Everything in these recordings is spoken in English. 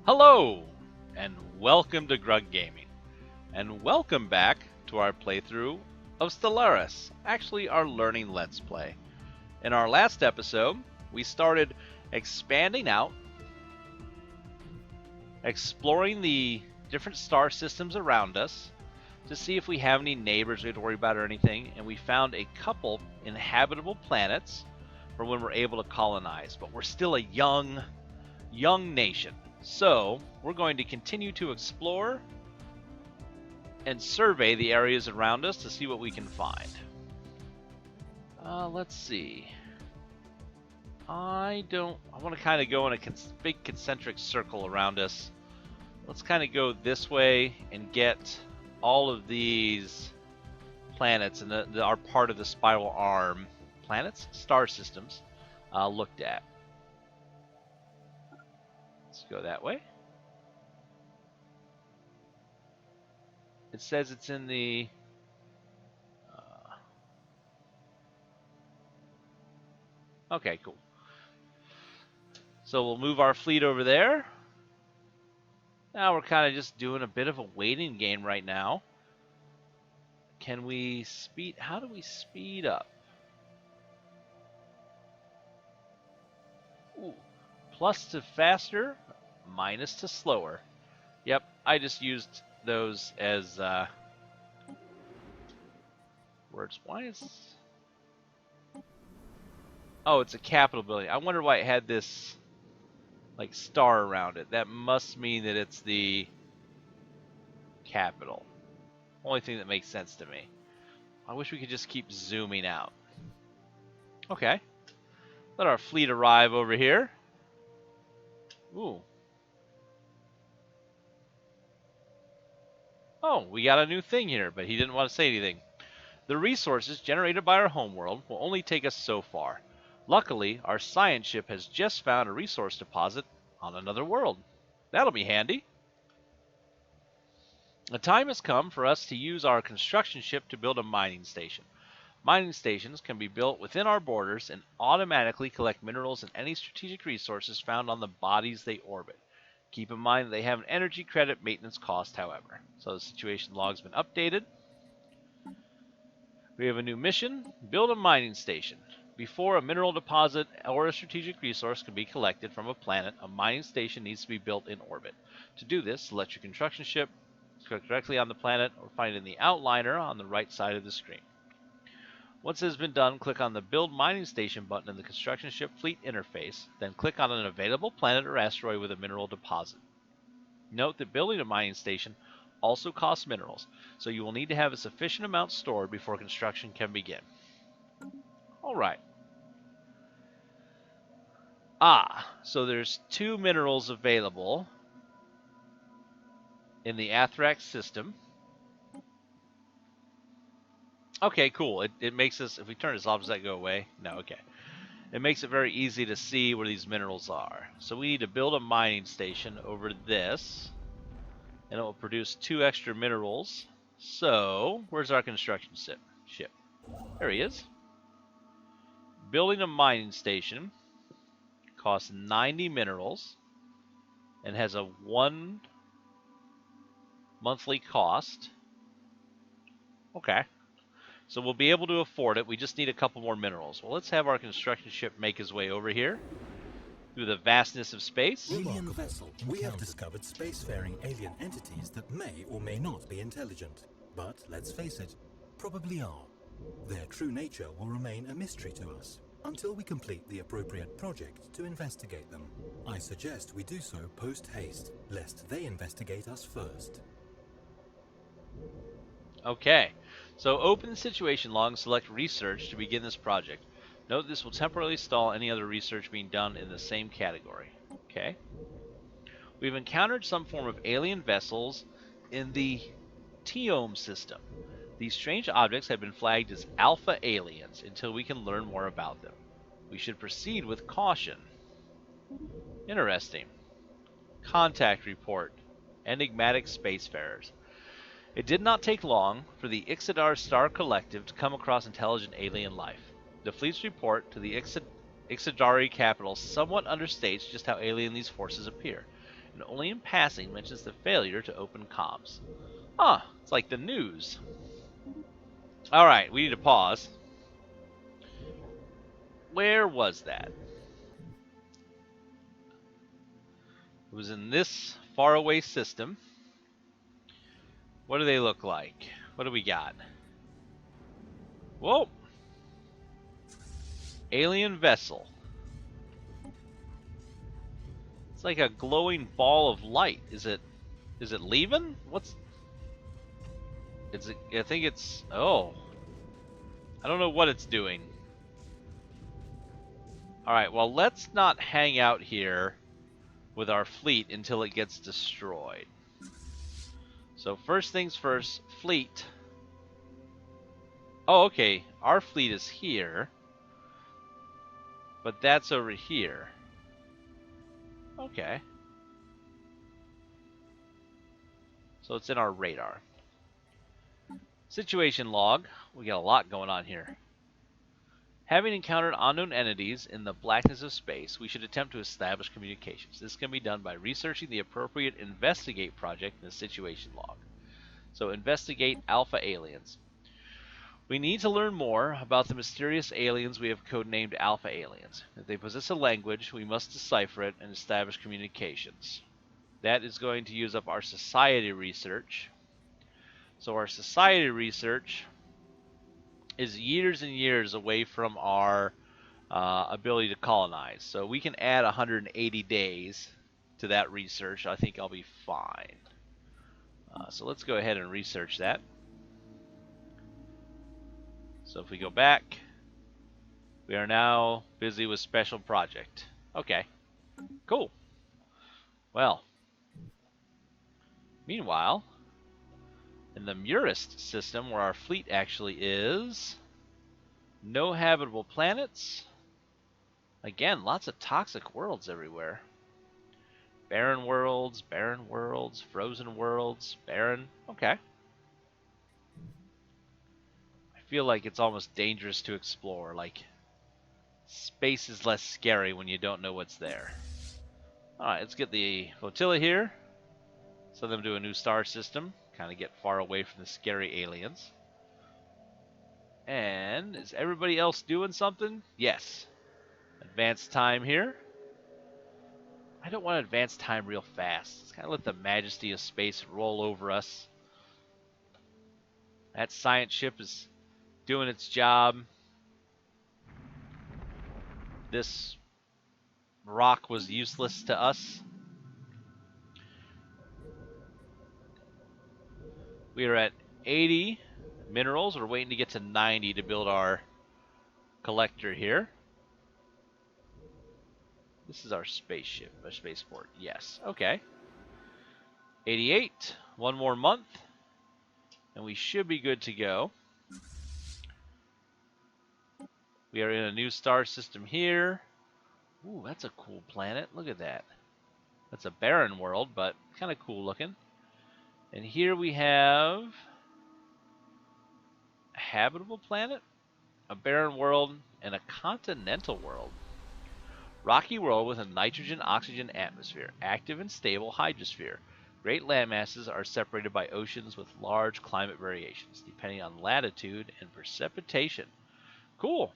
Hello, and welcome to Grug Gaming, and welcome back to our playthrough of Stellaris, actually our learning Let's Play. In our last episode, we started expanding out, exploring the different star systems around us to see if we have any neighbors we have to worry about or anything, and we found a couple inhabitable planets for when we're able to colonize, but we're still a young nation. So, we're going to continue to explore and survey the areas around us to see what we can find. Let's see. I want to kind of go in a big concentric circle around us. Let's kind of go this way and get all of these planets and are part of the spiral arm planets, star systems, looked at. Let's go that way. It says it's in the okay, cool. So we'll move our fleet over there. Now we're kind of just doing a bit of a waiting game right now. Can we speed? How do we speed up? Ooh. Plus to faster, minus to slower. Yep, I just used those as words. Why is... Oh, it's a Capitol building. I wonder why it had this like star around it. That must mean that it's the Capitol. Only thing that makes sense to me. I wish we could just keep zooming out. Okay. Let our fleet arrive over here. Ooh. Oh, we got a new thing here, but he didn't want to say anything. The resources generated by our homeworld will only take us so far. Luckily, our science ship has just found a resource deposit on another world. That'll be handy. The time has come for us to use our construction ship to build a mining station. Mining stations can be built within our borders and automatically collect minerals and any strategic resources found on the bodies they orbit. Keep in mind that they have an energy credit maintenance cost, however. So the situation log's been updated. We have a new mission: build a mining station. Before a mineral deposit or a strategic resource can be collected from a planet, a mining station needs to be built in orbit. To do this, select your construction ship, click directly on the planet, or find it in the outliner on the right side of the screen. Once it has been done, click on the Build Mining Station button in the Construction Ship Fleet interface, then click on an available planet or asteroid with a mineral deposit. Note that building a mining station also costs minerals, so you will need to have a sufficient amount stored before construction can begin. Alright. So there's 2 minerals available in the Athrax system. Okay, cool. It makes us, if we turn this off, does that go away? No, okay. It makes it very easy to see where these minerals are. So we need to build a mining station over this, and it will produce 2 extra minerals. So, where's our construction ship? There he is. Building a mining station costs 90 minerals and has a 1 monthly cost. Okay. So we'll be able to afford it. We just need a couple more minerals. Well, let's have our construction ship make his way over here through the vastness of space. Alien vessel. We have discovered spacefaring alien entities that may or may not be intelligent. But, let's face it, probably are. Their true nature will remain a mystery to us until we complete the appropriate project to investigate them. I suggest we do so post-haste, lest they investigate us first. Okay, so open the situation log and select research to begin this project. Note this will temporarily stall any other research being done in the same category. Okay. We've encountered some form of alien vessels in the Teome system. These strange objects have been flagged as alpha aliens until we can learn more about them. We should proceed with caution. Interesting. Contact report. Enigmatic spacefarers. It did not take long for the Ixidar Star Collective to come across intelligent alien life. The fleet's report to the Ixidari capital somewhat understates just how alien these forces appear. and only in passing mentions the failure to open comms. Huh, it's like the news. Alright, we need to pause. Where was that? It was in this faraway system. What do they look like? What do we got? Whoa! Alien vessel. It's like a glowing ball of light. Is it leaving? I think it's, oh. I don't know what it's doing. Alright, well, let's not hang out here with our fleet until it gets destroyed. So first things first, fleet. Oh, okay, our fleet is here. But that's over here. Okay. So it's in our radar. Situation log. We got a lot going on here. Having encountered unknown entities in the blackness of space, we should attempt to establish communications. This can be done by researching the appropriate investigate project in the situation log. So investigate alpha aliens. We need to learn more about the mysterious aliens we have codenamed alpha aliens. If they possess a language, we must decipher it and establish communications. That is going to use up our society research. So our society research is years and years away from our ability to colonize. So we can add 180 days to that research. I think I'll be fine. So let's go ahead and research that. So if we go back, we are now busy with special project. Okay, cool. Well, meanwhile, in the Murist system, where our fleet actually is, no habitable planets. Again, lots of toxic worlds everywhere. Barren worlds, frozen worlds, barren. Okay. I feel like it's almost dangerous to explore. Like, space is less scary when you don't know what's there. Alright, let's get the flotilla here. Send them to a new star system. Kind of get far away from the scary aliens. And is everybody else doing something? Yes. Advanced time here. I don't want to advance time real fast. Let's kind of let the majesty of space roll over us. That science ship is doing its job. This rock was useless to us. We are at 80 minerals. We're waiting to get to 90 to build our collector here. This is our spaceship, our spaceport. Yes, okay. 88, one more month, and we should be good to go. We are in a new star system here. Ooh, that's a cool planet. Look at that. That's a barren world, but kind of cool looking. And here we have a habitable planet, a barren world, and a continental world. Rocky world with a nitrogen-oxygen atmosphere, active and stable hydrosphere. Great landmasses are separated by oceans with large climate variations, depending on latitude and precipitation. Cool.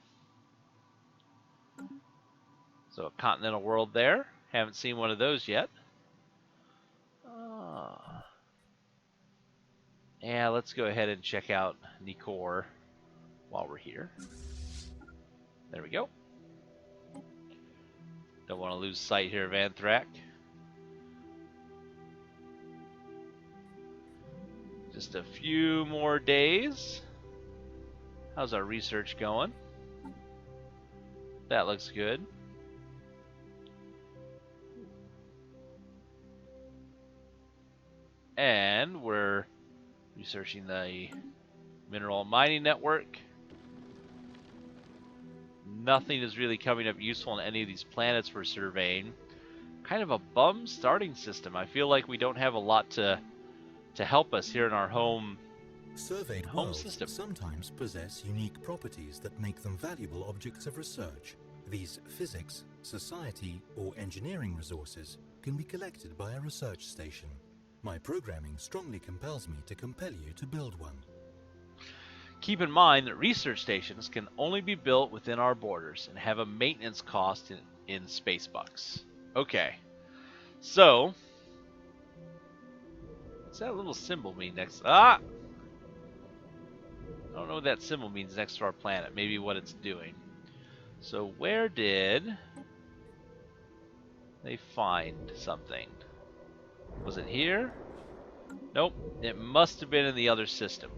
So a continental world there. Haven't seen one of those yet. Yeah, let's go ahead and check out Nikor while we're here. There we go. Don't want to lose sight here of Anthrak. Just a few more days. How's our research going? That looks good. And we're researching the mineral mining network. Nothing is really coming up useful in any of these planets we're surveying. Kind of a bum starting system. I feel like we don't have a lot to help us here in our home worlds system. Sometimes possess unique properties that make them valuable objects of research. These physics, society, or engineering resources can be collected by a research station. My programming strongly compels me to compel you to build one. Keep in mind that research stations can only be built within our borders and have a maintenance cost in space bucks. Okay, so what's that little symbol mean next? I don't know what that symbol means next to our planet. Maybe what it's doing. So where did they find something? Was it here? Nope. It must have been in the other system.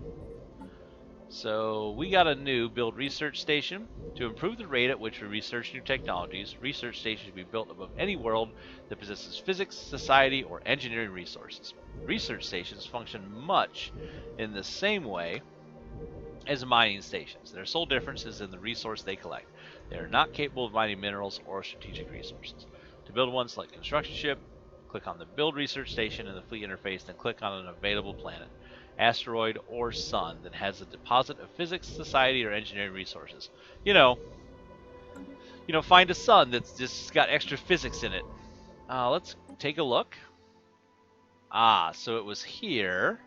So we got a new build research station. To improve the rate at which we research new technologies, research stations should be built above any world that possesses physics, society, or engineering resources. Research stations function much in the same way as mining stations. Their sole difference is in the resource they collect. They are not capable of mining minerals or strategic resources. To build one, select construction ship, click on the build research station in the fleet interface, then click on an available planet, asteroid, or sun that has a deposit of physics, society, or engineering resources. You know, find a sun that's just got extra physics in it. Let's take a look. So it was here.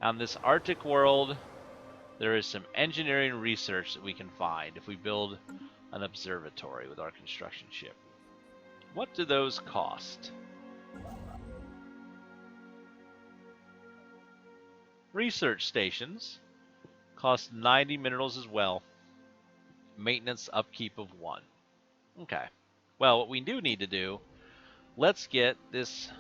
On this Arctic world, there is some engineering research that we can find if we build an observatory with our construction ship. What do those cost? Research stations cost 90 minerals as well. Maintenance upkeep of 1. Okay. Well, what we do need to do, let's get this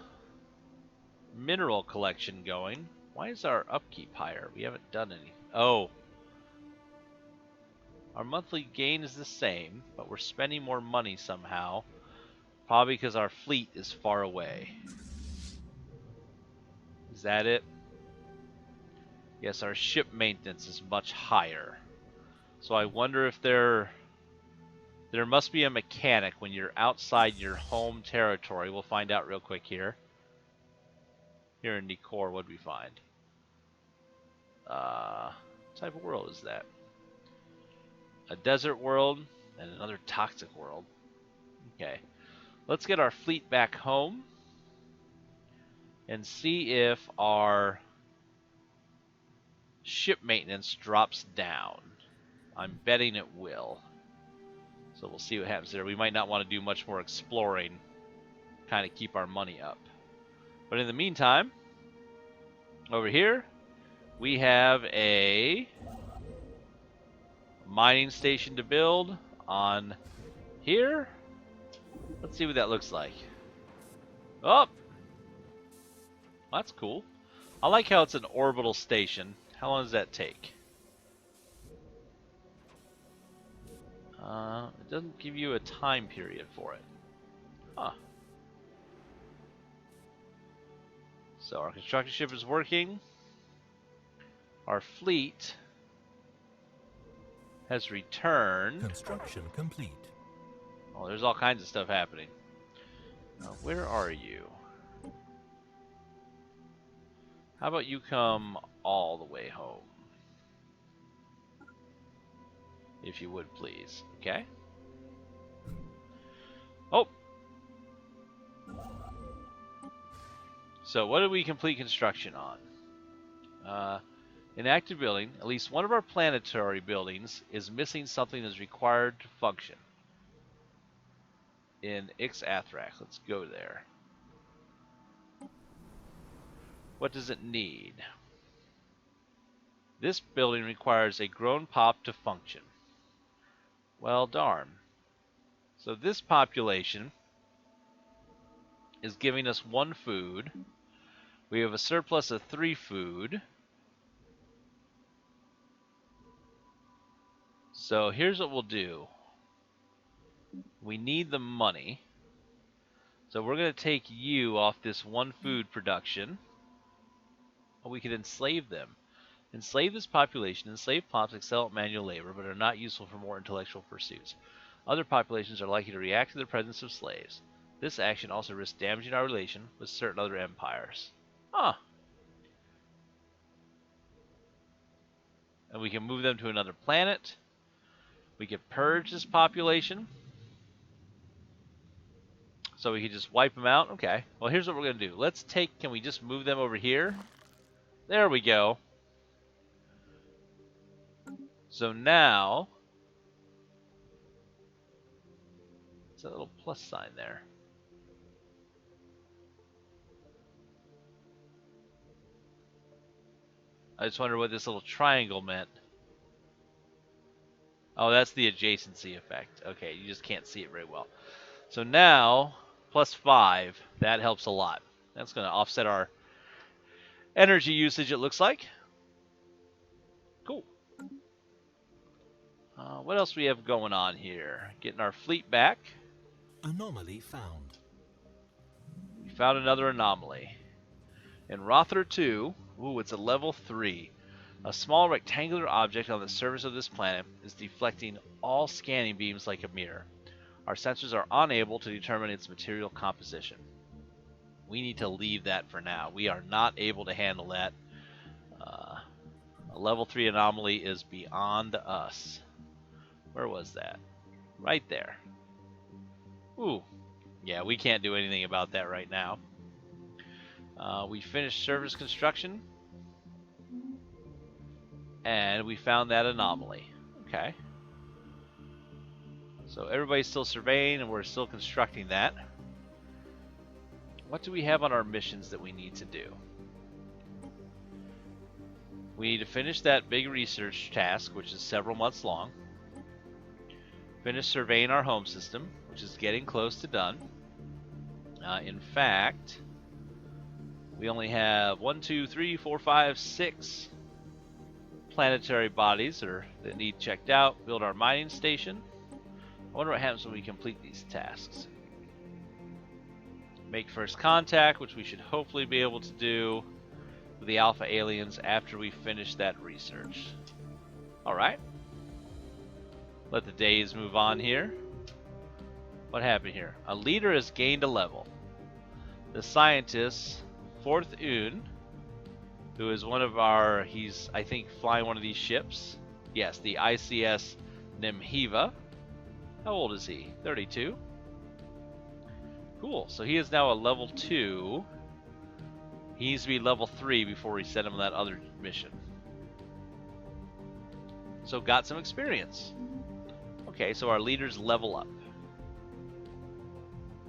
mineral collection going. Why is our upkeep higher? We haven't done anything. Oh. Our monthly gain is the same, but we're spending more money somehow. Probably because our fleet is far away. Is that it? Yes, our ship maintenance is much higher. So I wonder if there must be a mechanic when you're outside your home territory. We'll find out real quick here. Here in Nicor, what do we find? What type of world is that? A desert world and another toxic world. Okay. Let's get our fleet back home and see if our ship maintenance drops down. I'm betting it will. So we'll see what happens there. We might not want to do much more exploring, kind of keep our money up. But in the meantime, over here, we have a mining station to build on here. Let's see what that looks like. Oh! That's cool. I like how it's an orbital station. How long does that take? It doesn't give you a time period for it. Huh. So our construction ship is working. Our fleet has returned. Construction complete. Oh, there's all kinds of stuff happening. Where are you? How about you come all the way home? If you would, please. Okay? Oh! So, what did we complete construction on? In active building, at least one of our planetary buildings is missing something that is required to function. In Ix-Athrak. Let's go there. What does it need? This building requires a grown pop to function. Well, darn. So this population is giving us 1 food. We have a surplus of 3 food. So here's what we'll do. We need the money. So we're going to take you off this 1 food production. Or we could enslave them. Enslave this population. Enslaved plops excel at manual labor, but are not useful for more intellectual pursuits. Other populations are likely to react to the presence of slaves. This action also risks damaging our relation with certain other empires. Huh. And we can move them to another planet. We can purge this population. So we can just wipe them out? Okay. Well, here's what we're going to do. Let's take... Can we just move them over here? There we go. So now... It's a little plus sign there. I just wonder what this little triangle meant. Oh, that's the adjacency effect. Okay, you just can't see it very well. So now, +5, that helps a lot. That's going to offset our energy usage, it looks like. Cool. What else do we have going on here? Getting our fleet back. Anomaly found. We found another anomaly. In Rother 2, ooh, it's a level 3. A small rectangular object on the surface of this planet is deflecting all scanning beams like a mirror. Our sensors are unable to determine its material composition. We need to leave that for now. We are not able to handle that. A level 3 anomaly is beyond us. Where was that? Right there. Ooh. Yeah, we can't do anything about that right now. We finished surface construction. And we found that anomaly. Okay. So everybody's still surveying and we're still constructing that. What do we have on our missions that we need to do? We need to finish that big research task, which is several months long. Finish surveying our home system, which is getting close to done. In fact, we only have 1, 2, 3, 4, 5, 6 planetary bodies that need checked out. Build our mining station. I wonder what happens when we complete these tasks. Make first contact, which we should hopefully be able to do with the Alpha aliens after we finish that research. Alright. Let the days move on here. What happened here? A leader has gained a level. The scientist, Fourth Un, who is one of our, he's, I think, flying one of these ships. Yes, the ICS Nemhiva. How old is he? 32. Cool. So he is now a level 2. He needs to be level 3 before we send him on that other mission. So got some experience. Okay, so our leaders level up.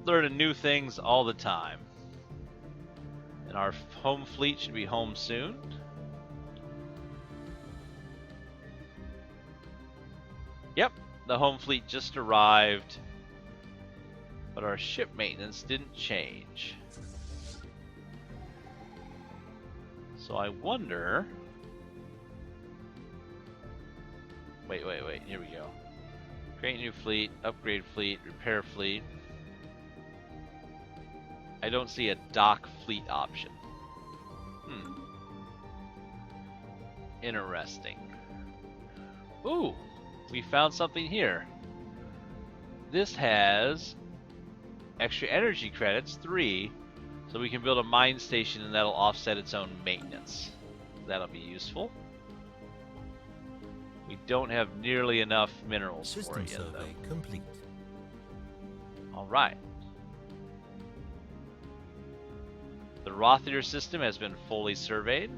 Learning new things all the time. And our home fleet should be home soon. Yep, the home fleet just arrived. But our ship maintenance didn't change. So I wonder... Wait, here we go. Create new fleet, upgrade fleet, repair fleet. I don't see a dock fleet option. Interesting. Ooh, we found something here. This has extra energy credits, 3, so we can build a mine station and that'll offset its own maintenance. That'll be useful. We don't have nearly enough minerals for it yet, though. System survey complete. Alright. The Rothier system has been fully surveyed.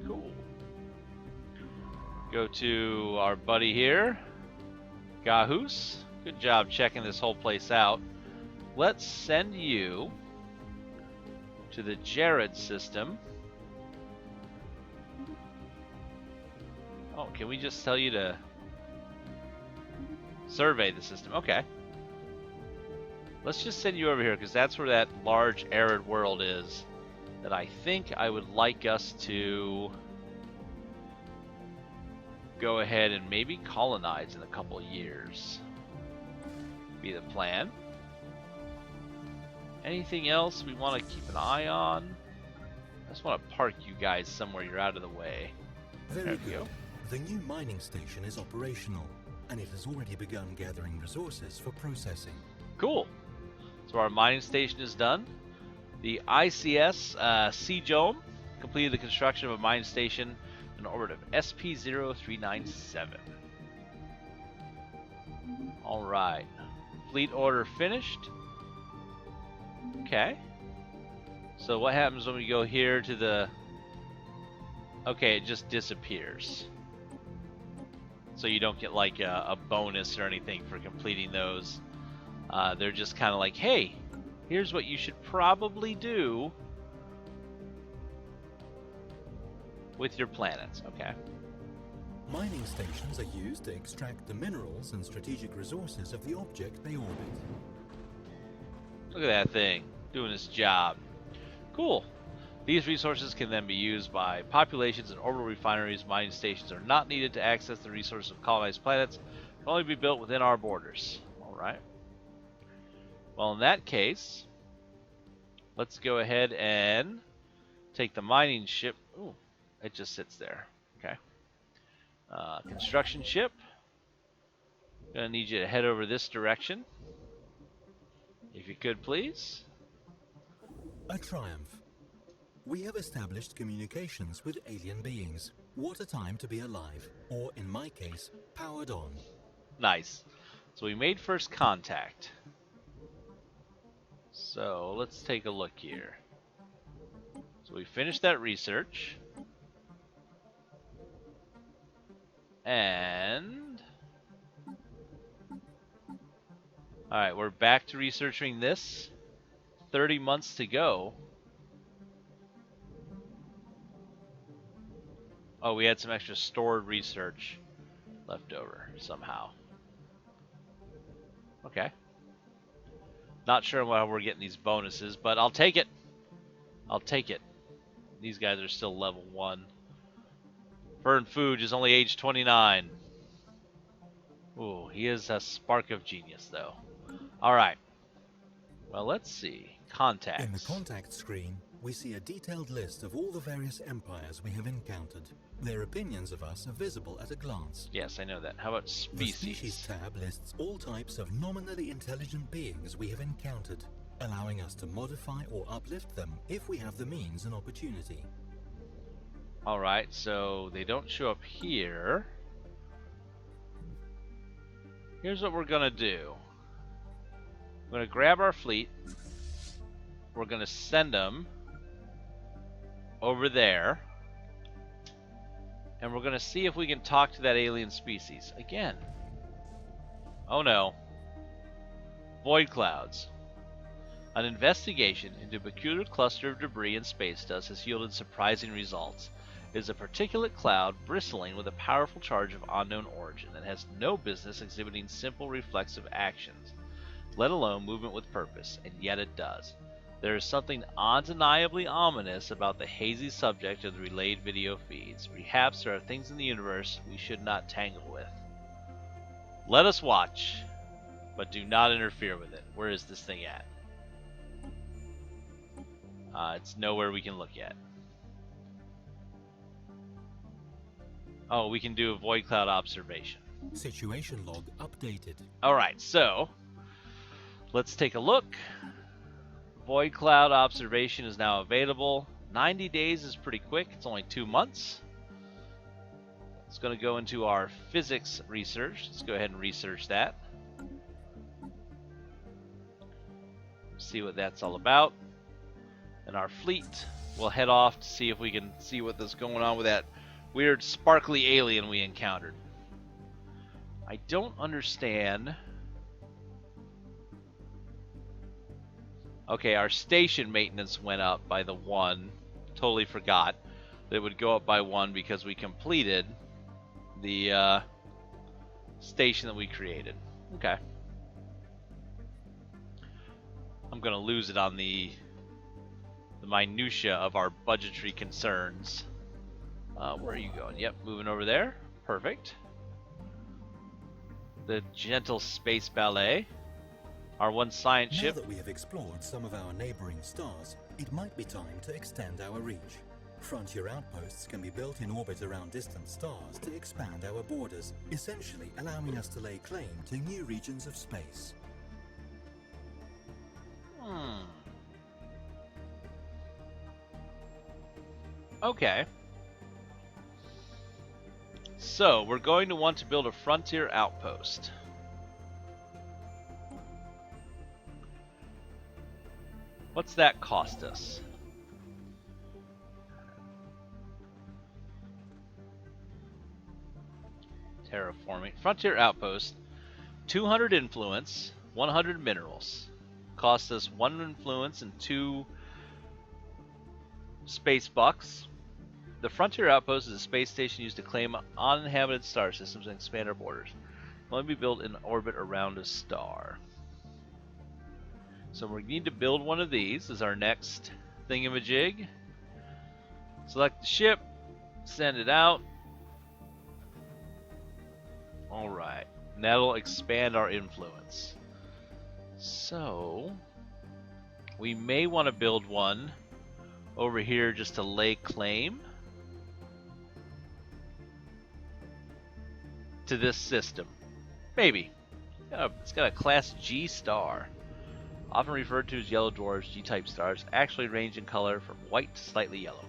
Cool. Go to our buddy here, Gahus. Good job checking this whole place out. Let's send you to the Jared system. Oh, can we just tell you to survey the system? Okay. Let's just send you over here because that's where that large arid world is that I think I would like us to go ahead and maybe colonize in a couple of years. Be the plan. Anything else we want to keep an eye on? I just want to park you guys somewhere you're out of the way. Very good. The new mining station is operational, and it has already begun gathering resources for processing. Cool. So our mining station is done. The ICS Seajome completed the construction of a mining station in orbit of SP-0397. Alright. Fleet order finished. Okay. So what happens when we go here to the... Okay, it just disappears. So you don't get like a bonus or anything for completing those. They're just kind of like, hey, here's what you should probably do with your planets. Okay. Mining stations are used to extract the minerals and strategic resources of the object they orbit. Look at that thing doing its job. Cool. These resources can then be used by populations and orbital refineries. Mining stations are not needed to access the resources of colonized planets. Can only be built within our borders. All right. Well, in that case, let's go ahead and take the mining ship. Ooh, it just sits there. Okay. Construction ship. Gonna need you to head over this direction. If you could, please. A triumph. We have established communications with alien beings. What a time to be alive, or in my case, powered on. Nice. So we made first contact. So let's take a look here. So we finished that research. And... Alright, we're back to researching this. 30 months to go. Oh, we had some extra stored research left over somehow. Okay. Not sure why we're getting these bonuses, but I'll take it. I'll take it. These guys are still level 1. Fern Fuge is only age 29. Ooh, he is a spark of genius, though. Alright. Well, let's see. Contacts. In the contact screen, we see a detailed list of all the various empires we have encountered. Their opinions of us are visible at a glance. Yes, I know that. How about species? The species tab lists all types of nominally intelligent beings we have encountered, allowing us to modify or uplift them if we have the means and opportunity. Alright, so they don't show up here. Here's what we're gonna do. We're gonna grab our fleet. We're gonna send them over there. And we're gonna see if we can talk to that alien species. Again. Oh no. Void clouds. An investigation into a peculiar cluster of debris in space dust has yielded surprising results. It is a particulate cloud bristling with a powerful charge of unknown origin that has no business exhibiting simple reflexive actions, let alone movement with purpose, and yet it does. There is something undeniably ominous about the hazy subject of the relayed video feeds. Perhaps there are things in the universe we should not tangle with. Let us watch, but do not interfere with it. Where is this thing at? It's nowhere we can look at. Oh, we can do a void cloud observation. Situation log updated. Alright, so let's take a look. Void cloud observation is now available. 90 days is pretty quick. It's only 2 months. It's going to go into our physics research. Let's go ahead and research that. See what that's all about. And our fleet will head off to see if we can see what's going on with that weird sparkly alien we encountered. I don't understand. Okay, our station maintenance went up by the 1. Totally forgot that it would go up by 1 because we completed the station that we created. Okay. I'm gonna lose it on the minutia of our budgetary concerns. Where are you going? Yep, moving over there. Perfect. The gentle space ballet. Our one science ship. Now that we have explored some of our neighboring stars, it might be time to extend our reach. Frontier outposts can be built in orbit around distant stars to expand our borders, essentially allowing us to lay claim to new regions of space. Okay. So, we're going to want to build a frontier outpost. What's that cost us? Terraforming. Frontier Outpost. 200 influence, 100 minerals. Cost us 1 influence and 2 space bucks. The Frontier Outpost is a space station used to claim uninhabited star systems and expand our borders. It will only be built in orbit around a star. So we need to build one of these as our next thingamajig. Select the ship, send it out. Alright, that'll expand our influence. So, we may want to build one over here just to lay claim to this system. Maybe. It's got a class G star. Often referred to as yellow dwarfs, G-type stars actually range in color from white to slightly yellow.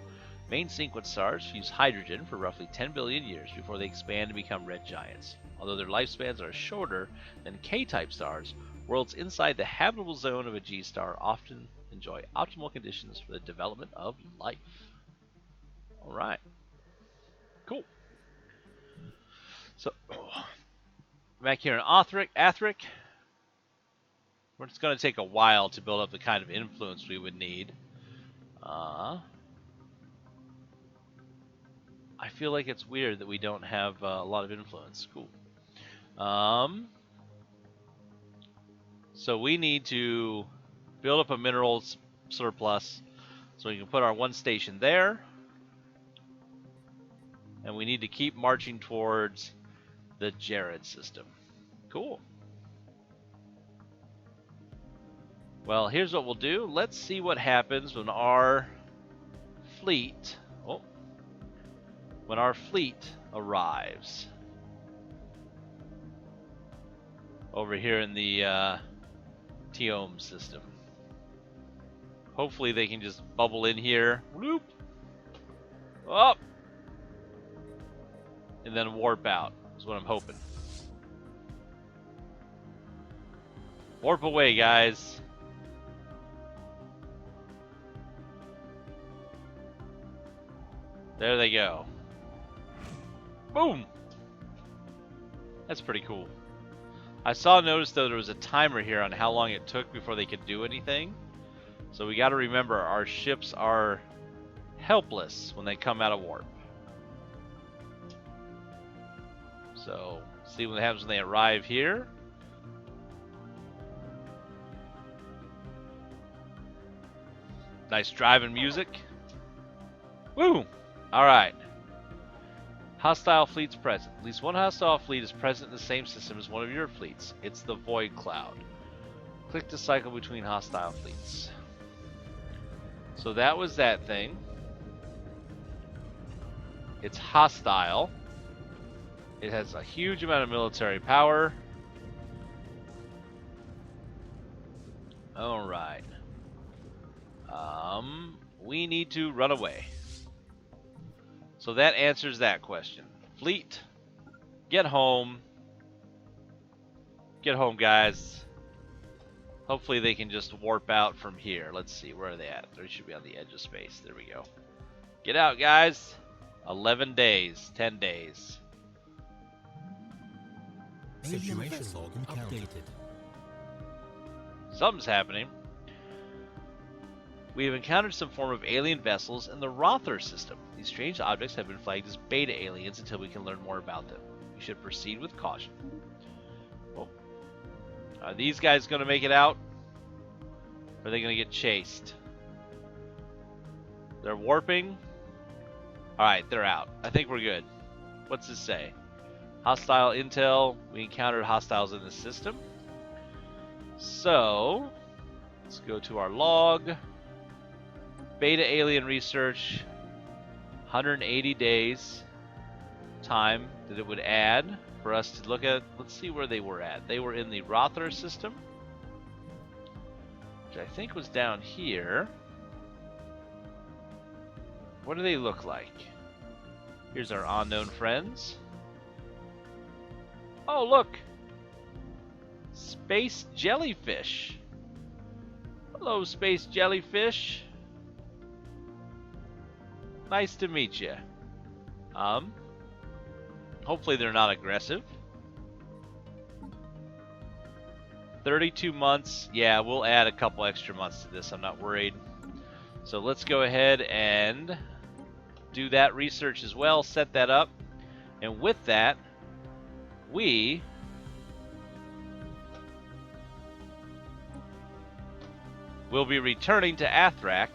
Main sequence stars use hydrogen for roughly 10 billion years before they expand and become red giants. Although their lifespans are shorter than K-type stars, worlds inside the habitable zone of a G-star often enjoy optimal conditions for the development of life. Alright. Cool. So, back here in Athric, it's going to take a while to build up the kind of influence we would need. I feel like it's weird that we don't have a lot of influence. Cool. So we need to build up a minerals surplus so we can put our one station there. And we need to keep marching towards the Jared system. Cool. Well, here's what we'll do. Let's see what happens when our fleet... when our fleet arrives. Over here in the Teom system. Hopefully they can just bubble in here. Whoop! Up! And then warp out, is what I'm hoping. Warp away, guys. There they go. Boom! That's pretty cool. I noticed though there was a timer here on how long it took before they could do anything. So we gotta remember our ships are helpless when they come out of warp. So, see what happens when they arrive here. Nice driving music. Woo! Alright. Hostile fleets present. At least one hostile fleet is present in the same system as one of your fleets. It's the Void Cloud. Click to cycle between hostile fleets. So that was that thing. It's hostile. It has a huge amount of military power. Alright. We need to run away. So that answers that question. Fleet, get home. Get home, guys. Hopefully they can just warp out from here. Let's see, where are they at? They should be on the edge of space. There we go. Get out, guys. 11 days, 10 days. Situation log updated. Something's happening. We have encountered some form of alien vessels in the Rother system. These strange objects have been flagged as beta aliens until we can learn more about them. We should proceed with caution. Oh. Are these guys going to make it out? Or are they going to get chased? They're warping. Alright, they're out. I think we're good. What's this say? Hostile intel. We encountered hostiles in the system. So, let's go to our log. Beta alien research. 180 days time that it would add for us to look at. Let's see where they were at. They were in the Rother system, which I think was down here. What do they look like? Here's our unknown friends. Oh, look! Space jellyfish. Hello, space jellyfish. Nice to meet you. Hopefully they're not aggressive. 32 months. Yeah, we'll add a couple extra months to this. I'm not worried. So let's go ahead and do that research as well. Set that up. And with that, we will be returning to Athrak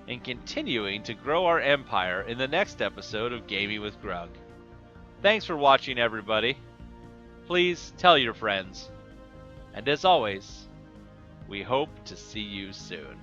and continuing to grow our empire in the next episode of Gaming with Grug. Thanks for watching, everybody. Please tell your friends. And as always, we hope to see you soon.